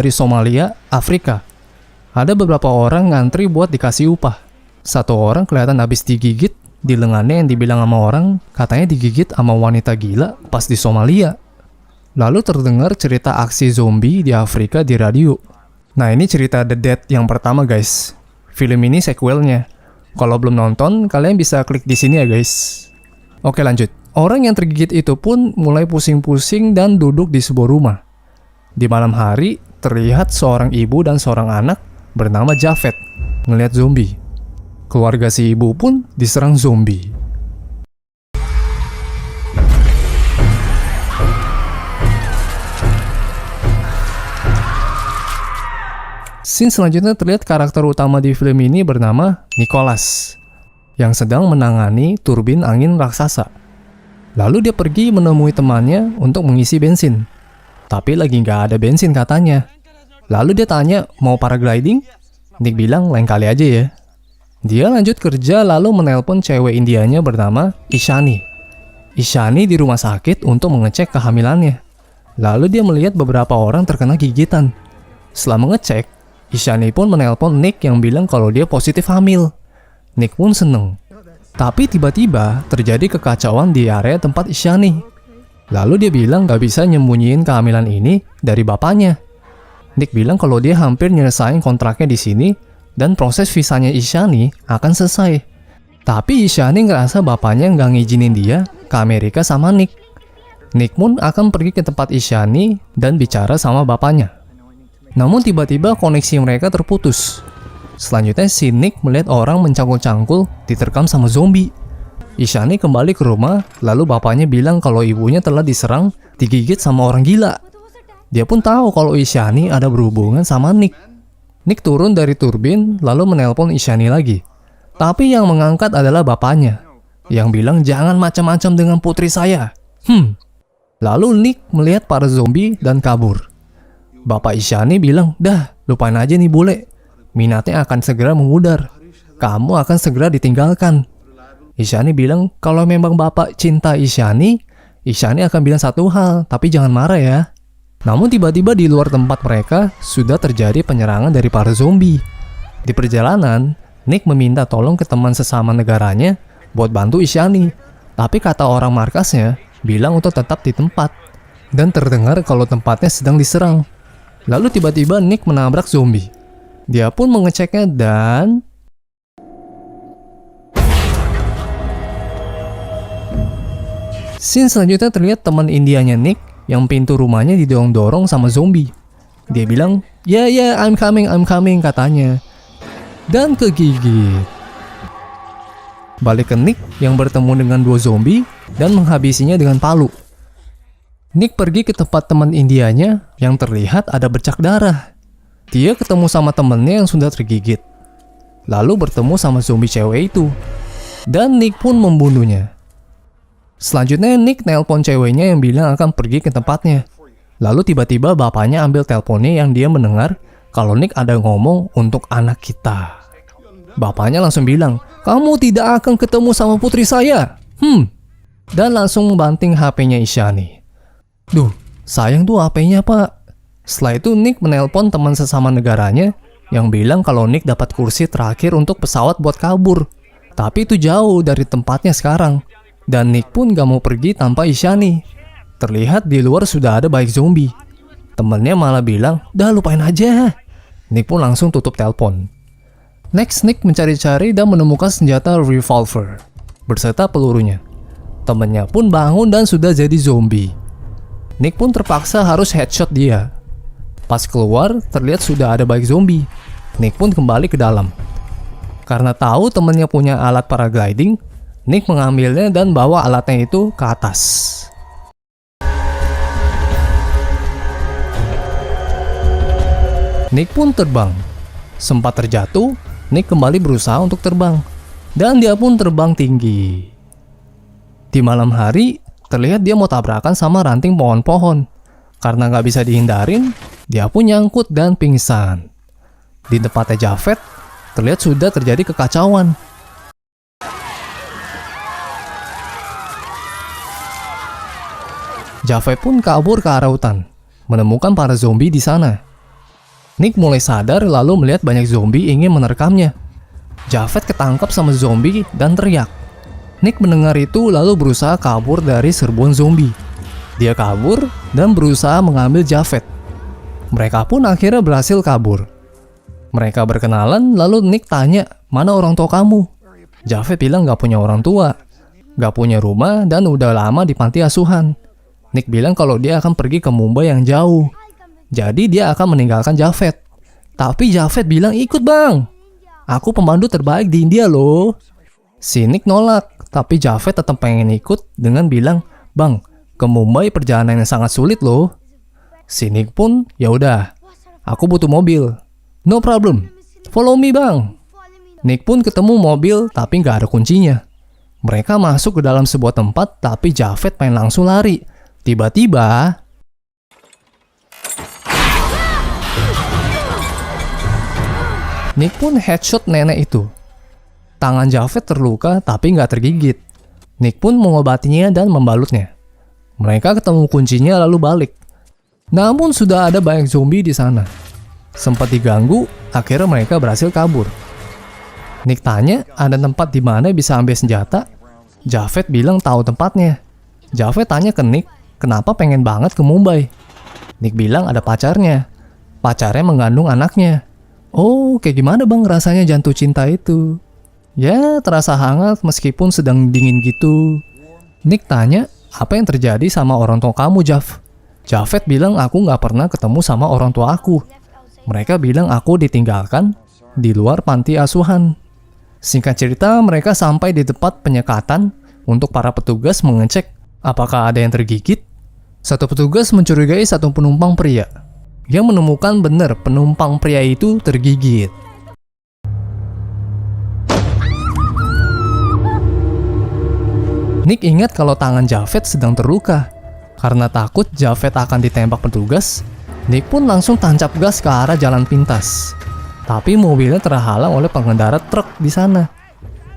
dari Somalia, Afrika. Ada beberapa orang ngantri buat dikasih upah. Satu orang kelihatan habis digigit di lengannya yang dibilang sama orang katanya digigit sama wanita gila pas di Somalia. Lalu terdengar cerita aksi zombie di Afrika di radio. Nah, ini cerita The Dead yang pertama, guys. Film ini sequelnya. Kalau belum nonton, kalian bisa klik di sini ya, guys. Oke, lanjut. Orang yang tergigit itu pun mulai pusing-pusing dan duduk di sebuah rumah. Di malam hari, terlihat seorang ibu dan seorang anak bernama Javed ngelihat zombie. Keluarga si ibu pun diserang zombie. Scene selanjutnya terlihat karakter utama di film ini bernama Nicholas yang sedang menangani turbin angin raksasa. Lalu dia pergi menemui temannya untuk mengisi bensin. Tapi lagi nggak ada bensin katanya. Lalu dia tanya, mau paragliding? Nick bilang, lain kali aja ya. Dia lanjut kerja lalu menelpon cewek Indianya bernama Ishani. Ishani di rumah sakit untuk mengecek kehamilannya. Lalu dia melihat beberapa orang terkena gigitan. Setelah mengecek, Ishani pun menelpon Nick yang bilang kalau dia positif hamil. Nick pun seneng. Tapi tiba-tiba terjadi kekacauan di area tempat Ishani. Lalu dia bilang gak bisa nyembunyiin kehamilan ini dari bapaknya. Nick bilang kalau dia hampir nyelesain kontraknya di sini dan proses visanya Ishani akan selesai. Tapi Ishani ngerasa bapaknya nggak ngizinin dia ke Amerika sama Nick. Nick pun akan pergi ke tempat Ishani dan bicara sama bapaknya. Namun tiba-tiba koneksi mereka terputus. Selanjutnya si Nick melihat orang mencangkul-cangkul diterkam sama zombie. Ishani kembali ke rumah, lalu bapaknya bilang kalau ibunya telah diserang, digigit sama orang gila. Dia pun tahu kalau Ishani ada berhubungan sama Nick. Nick turun dari turbin lalu menelpon Ishani lagi. Tapi yang mengangkat adalah bapaknya yang bilang jangan macam-macam dengan putri saya. Lalu Nick melihat para zombie dan kabur. Bapak Ishani bilang, dah lupain aja nih bule. Minatnya akan segera memudar. Kamu akan segera ditinggalkan. Ishani bilang kalau memang bapak cinta Ishani, Ishani akan bilang satu hal, tapi jangan marah ya. Namun tiba-tiba di luar tempat mereka sudah terjadi penyerangan dari para zombie. Di perjalanan, Nick meminta tolong ke teman sesama negaranya buat bantu Ishani. Tapi kata orang markasnya bilang untuk tetap di tempat. Dan terdengar kalau tempatnya sedang diserang. Lalu tiba-tiba Nick menabrak zombie. Dia pun mengeceknya dan... Scene selanjutnya terlihat teman Indianya Nick yang pintu rumahnya didorong-dorong sama zombie. Dia bilang, ya, I'm coming, katanya. Dan kegigit. Balik ke Nick yang bertemu dengan dua zombie dan menghabisinya dengan palu. Nick pergi ke tempat teman Indianya yang terlihat ada bercak darah. Dia ketemu sama temennya yang sudah tergigit. Lalu bertemu sama zombie cewek itu. Dan Nick pun membunuhnya. Selanjutnya Nick nelpon ceweknya yang bilang akan pergi ke tempatnya. Lalu tiba-tiba bapaknya ambil teleponnya yang dia mendengar kalau Nick ada ngomong untuk anak kita. Bapaknya langsung bilang, kamu tidak akan ketemu sama putri saya. Dan langsung membanting HP-nya Ishani. Duh, sayang tuh HP-nya pak. Setelah itu Nick menelpon teman sesama negaranya yang bilang kalau Nick dapat kursi terakhir untuk pesawat buat kabur. Tapi itu jauh dari tempatnya sekarang. Dan Nick pun gak mau pergi tanpa Ishani. Terlihat di luar sudah ada balik zombie. Temennya malah bilang, dah lupain aja. Nick pun langsung tutup telepon. Next, Nick mencari-cari dan menemukan senjata revolver berserta pelurunya. Temennya pun bangun dan sudah jadi zombie. Nick pun terpaksa harus headshot dia. Pas keluar, terlihat sudah ada balik zombie. Nick pun kembali ke dalam. Karena tahu temennya punya alat paragliding, Nick mengambilnya dan bawa alatnya itu ke atas. Nick pun terbang. Sempat terjatuh, Nick kembali berusaha untuk terbang. Dan dia pun terbang tinggi. Di malam hari, terlihat dia mau tabrakan sama ranting pohon-pohon. Karena nggak bisa dihindarin, dia pun nyangkut dan pingsan. Di tempatnya Javed, terlihat sudah terjadi kekacauan. Javed pun kabur ke arah hutan, menemukan para zombie di sana. Nick mulai sadar lalu melihat banyak zombie ingin menerkamnya. Javed ketangkap sama zombie dan teriak. Nick mendengar itu lalu berusaha kabur dari serbuan zombie. Dia kabur dan berusaha mengambil Javed. Mereka pun akhirnya berhasil kabur. Mereka berkenalan lalu Nick tanya, "Mana orang tua kamu?" Javed bilang gak punya orang tua, gak punya rumah, dan udah lama di panti asuhan. Nick bilang kalau dia akan pergi ke Mumbai yang jauh. Jadi dia akan meninggalkan Javed. Tapi Javed bilang, "Ikut bang, aku pemandu terbaik di India loh." Si Nick nolak, tapi Javed tetap pengen ikut dengan bilang, "Bang, ke Mumbai perjalanan yang sangat sulit loh." Si Nick pun, "Ya udah, aku butuh mobil." "No problem, follow me bang." Nick pun ketemu mobil tapi nggak ada kuncinya. Mereka masuk ke dalam sebuah tempat tapi Javed pengen langsung lari. Tiba-tiba Nick pun headshot nenek itu. Tangan Javed terluka tapi nggak tergigit. Nick pun mengobatinya dan membalutnya. Mereka ketemu kuncinya lalu balik. Namun sudah ada banyak zombie di sana. Sempat diganggu, akhirnya mereka berhasil kabur. Nick tanya ada tempat di mana bisa ambil senjata. Javed bilang tahu tempatnya. Javed tanya ke Nick, kenapa pengen banget ke Mumbai. Nick bilang ada pacarnya. Pacarnya mengandung anaknya. "Oh, kayak gimana bang rasanya jatuh cinta itu?" "Ya, terasa hangat meskipun sedang dingin gitu." Nick tanya, apa yang terjadi sama orang tua kamu, Jav? Javed bilang aku nggak pernah ketemu sama orang tua aku. Mereka bilang aku ditinggalkan di luar panti asuhan. Singkat cerita, mereka sampai di tempat penyekatan untuk para petugas mengecek apakah ada yang tergigit. Satu petugas mencurigai satu penumpang pria. Yang menemukan benar penumpang pria itu tergigit. Nick ingat kalau tangan Javed sedang terluka. Karena takut Javed akan ditembak petugas, Nick pun langsung tancap gas ke arah jalan pintas. Tapi mobilnya terhalang oleh pengendara truk di sana,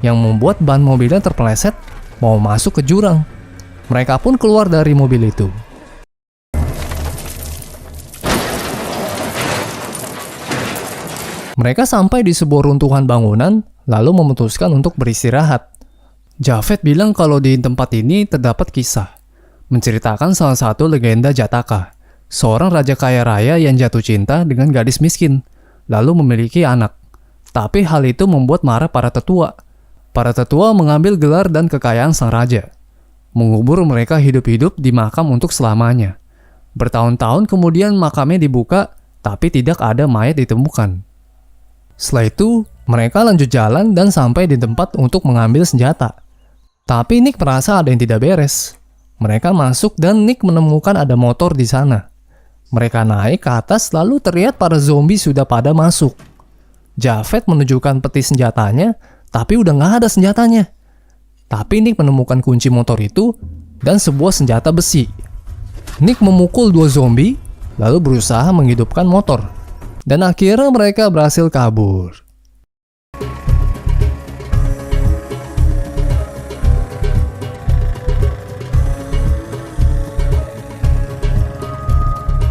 yang membuat ban mobilnya terpeleset mau masuk ke jurang. Mereka pun keluar dari mobil itu. Mereka sampai di sebuah runtuhan bangunan, lalu memutuskan untuk beristirahat. Javed bilang kalau di tempat ini terdapat kisah, menceritakan salah satu legenda Jataka, seorang raja kaya raya yang jatuh cinta dengan gadis miskin, lalu memiliki anak. Tapi hal itu membuat marah para tetua. Para tetua mengambil gelar dan kekayaan sang raja, mengubur mereka hidup-hidup di makam untuk selamanya. Bertahun-tahun kemudian makamnya dibuka, tapi tidak ada mayat ditemukan. Setelah itu, mereka lanjut jalan dan sampai di tempat untuk mengambil senjata. Tapi Nick merasa ada yang tidak beres. Mereka masuk dan Nick menemukan ada motor di sana. Mereka naik ke atas lalu terlihat para zombie sudah pada masuk. Javed menunjukkan peti senjatanya, tapi udah nggak ada senjatanya. Tapi Nick menemukan kunci motor itu dan sebuah senjata besi. Nick memukul dua zombie, lalu berusaha menghidupkan motor. Dan akhirnya mereka berhasil kabur.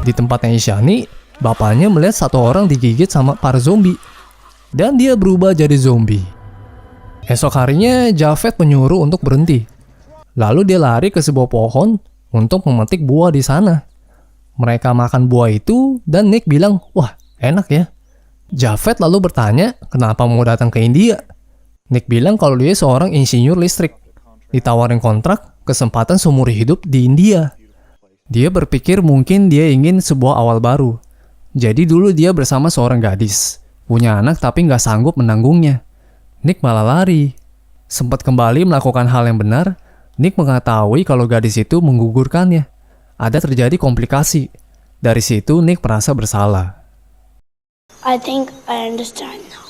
Di tempatnya Ishani, bapaknya melihat satu orang digigit sama para zombie. Dan dia berubah jadi zombie. Esok harinya, Javed menyuruh untuk berhenti. Lalu dia lari ke sebuah pohon untuk memetik buah di sana. Mereka makan buah itu dan Nick bilang, "Wah, enak ya." Javed lalu bertanya, kenapa mau datang ke India? Nick bilang kalau dia seorang insinyur listrik. Ditawarin kontrak, kesempatan seumur hidup di India. Dia berpikir mungkin dia ingin sebuah awal baru. Jadi dulu dia bersama seorang gadis. Punya anak tapi nggak sanggup menanggungnya. Nick malah lari. Sempat kembali melakukan hal yang benar, Nick mengetahui kalau gadis itu menggugurkannya. Ada terjadi komplikasi. Dari situ Nick merasa bersalah. I think I understand now.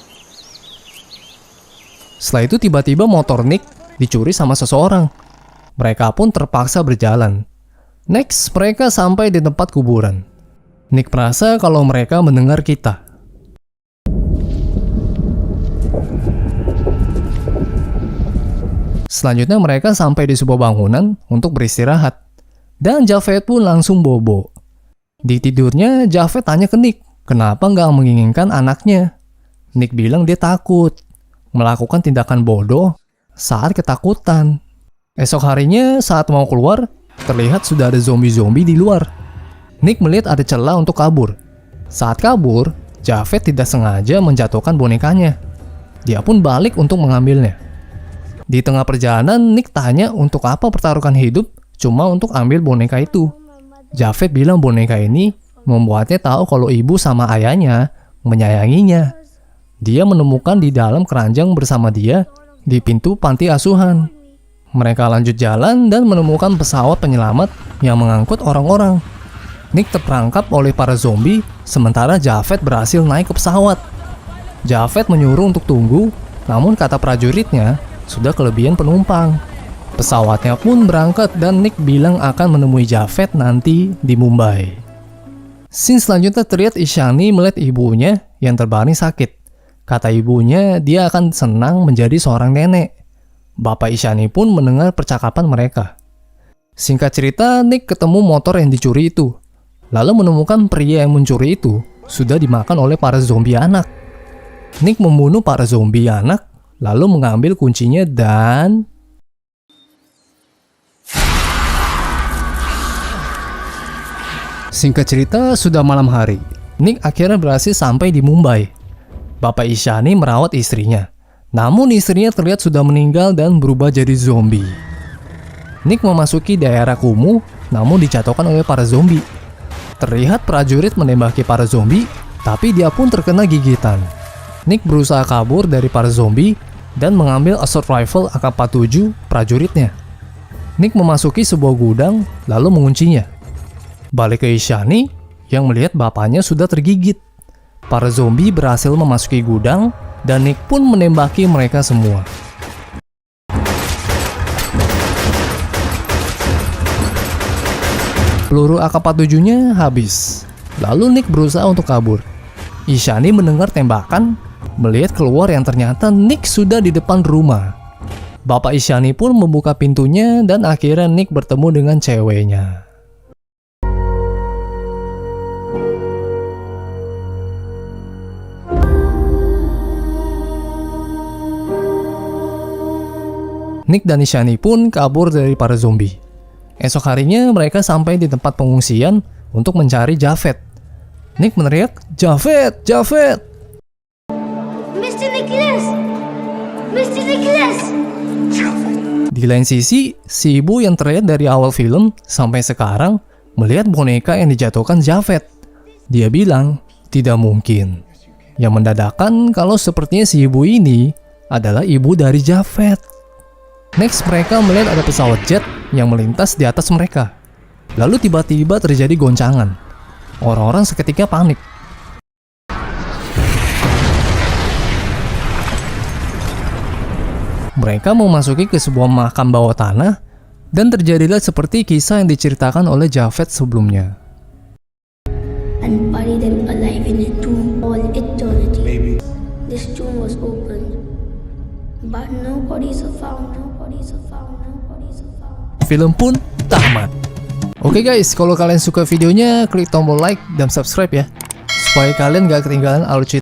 Setelah itu tiba-tiba motor Nick dicuri sama seseorang. Mereka pun terpaksa berjalan. Next, mereka sampai di tempat kuburan. Nick merasa kalau mereka mendengar kita. Selanjutnya mereka sampai di sebuah bangunan untuk beristirahat. Dan Javed pun langsung bobo. Di tidurnya, Javed tanya ke Nick, kenapa nggak menginginkan anaknya. Nick bilang dia takut melakukan tindakan bodoh saat ketakutan. Esok harinya saat mau keluar, terlihat sudah ada zombie-zombie di luar. Nick melihat ada celah untuk kabur. Saat kabur, Javed tidak sengaja menjatuhkan bonekanya. Dia pun balik untuk mengambilnya. Di tengah perjalanan, Nick tanya untuk apa pertaruhkan hidup cuma untuk ambil boneka itu. Javed bilang boneka ini membuatnya tahu kalau ibu sama ayahnya menyayanginya. Dia menemukan di dalam keranjang bersama dia di pintu panti asuhan. Mereka lanjut jalan dan menemukan pesawat penyelamat yang mengangkut orang-orang. Nick terperangkap oleh para zombie, sementara Javed berhasil naik ke pesawat. Javed menyuruh untuk tunggu, namun kata prajuritnya sudah kelebihan penumpang. Pesawatnya pun berangkat dan Nick bilang akan menemui Javed nanti di Mumbai. Scene selanjutnya terlihat Ishani melihat ibunya yang terbaring sakit. Kata ibunya, dia akan senang menjadi seorang nenek. Bapak Ishani pun mendengar percakapan mereka. Singkat cerita, Nick ketemu motor yang dicuri itu. Lalu menemukan pria yang mencuri itu sudah dimakan oleh para zombie anak. Nick membunuh para zombie anak, lalu mengambil kuncinya dan... Singkat cerita, sudah malam hari. Nick akhirnya berhasil sampai di Mumbai. Bapak Ishani merawat istrinya. Namun istrinya terlihat sudah meninggal dan berubah jadi zombie. Nick memasuki daerah kumuh, namun dijatuhkan oleh para zombie. Terlihat prajurit menembaki para zombie, tapi dia pun terkena gigitan. Nick berusaha kabur dari para zombie dan mengambil assault rifle AK-47 prajuritnya. Nick memasuki sebuah gudang lalu menguncinya. Balik ke Ishani yang melihat bapaknya sudah tergigit. Para zombie berhasil memasuki gudang dan Nick pun menembaki mereka semua. Peluru AK-47-nya habis. Lalu Nick berusaha untuk kabur. Ishani mendengar tembakan, melihat keluar yang ternyata Nick sudah di depan rumah. Bapak Ishani pun membuka pintunya dan akhirnya Nick bertemu dengan ceweknya. Nick dan Ishani pun kabur dari para zombie. Esok harinya mereka sampai di tempat pengungsian untuk mencari Javed. Nick meneriak, "Javed! Javed!" Mr. Nicholas! Mr. Nicholas! Di lain sisi, si ibu yang terlihat dari awal film sampai sekarang melihat boneka yang dijatuhkan Javed. Dia bilang, tidak mungkin. Yang mendadakan kalau sepertinya si ibu ini adalah ibu dari Javed. Next, mereka melihat ada pesawat jet yang melintas di atas mereka. Lalu tiba-tiba terjadi goncangan. Orang-orang seketika panik. Mereka memasuki ke sebuah makam bawah tanah dan terjadilah seperti kisah yang diceritakan oleh Javed sebelumnya. And buried them alive in a tomb all eternity. Maybe. This tomb was opened, but no bodies are found. Film pun tamat. Oke guys, kalau kalian suka videonya, klik tombol like dan subscribe ya, supaya kalian gak ketinggalan alur cerita